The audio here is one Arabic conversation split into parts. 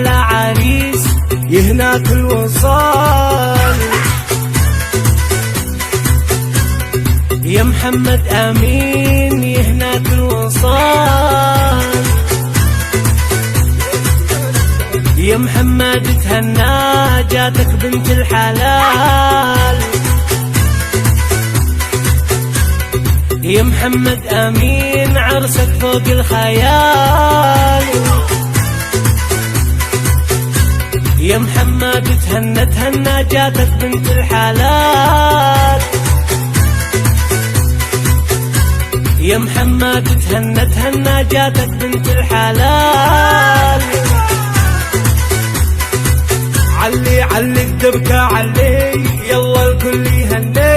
أحلى عريس يهناك الوصال. يا محمد آمين يهناك الوصال. يا محمد تهنى جاتك بنت الحلال. يا محمد آمين عرسك فوق الخيال. يا محمد تهنى جاتك بنت الحلال. يا محمد تهنى جاتك بنت الحلال. علي علي الدبكة علي يلا الكل يهني.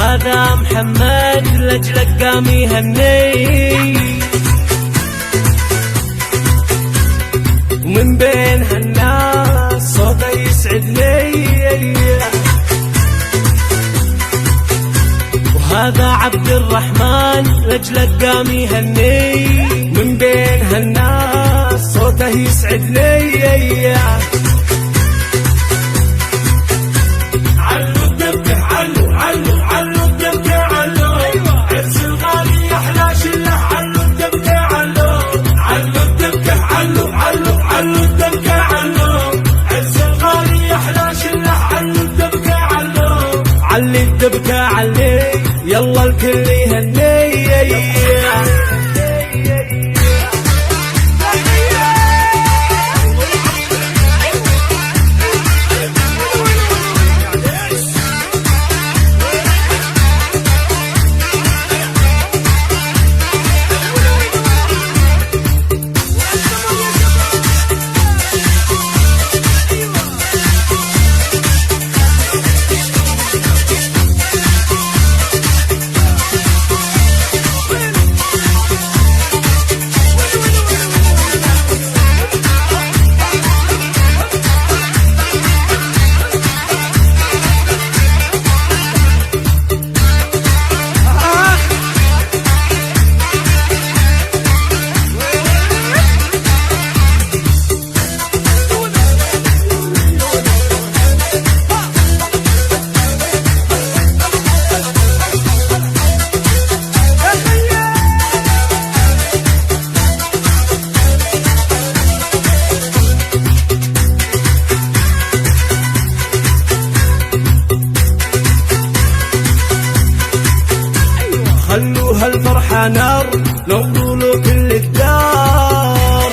هذا محمد لجلك قام يهني، ومن بين هالناس صوته يسعدني. وهذا عبد الرحمن لجلك قام يهني، من بين هالناس صوته يسعدني. علي الدبكة علي يلا الكل يهني. خلوها الفرحة نار نوضوا له كل الدار.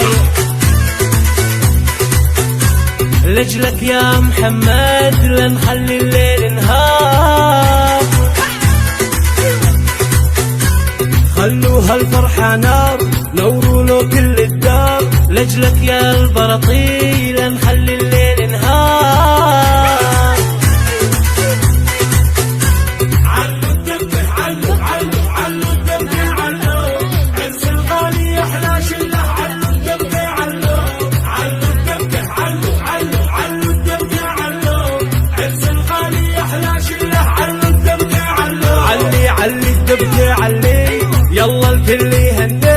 لجلك يا محمد لنخلي الليل نهار. خلوها الفرحة نار نوروا له كل الدار. لجلك يا البراطيل لنخلي الليل نهار. علي الدبكة علي يلا الكل يهني.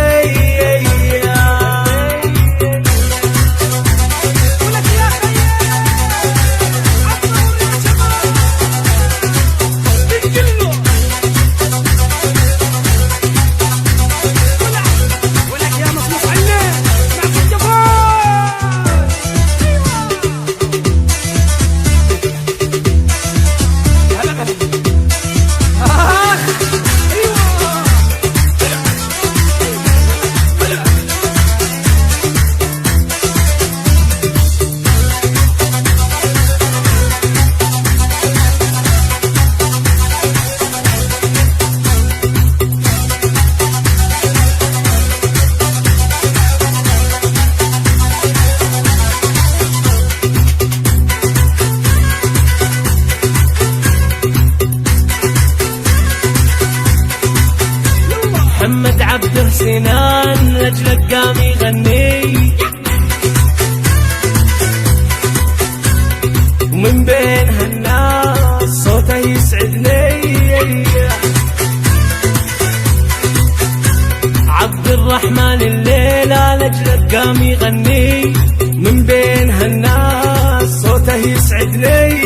يهني من بين هالناس صوته يسعدني.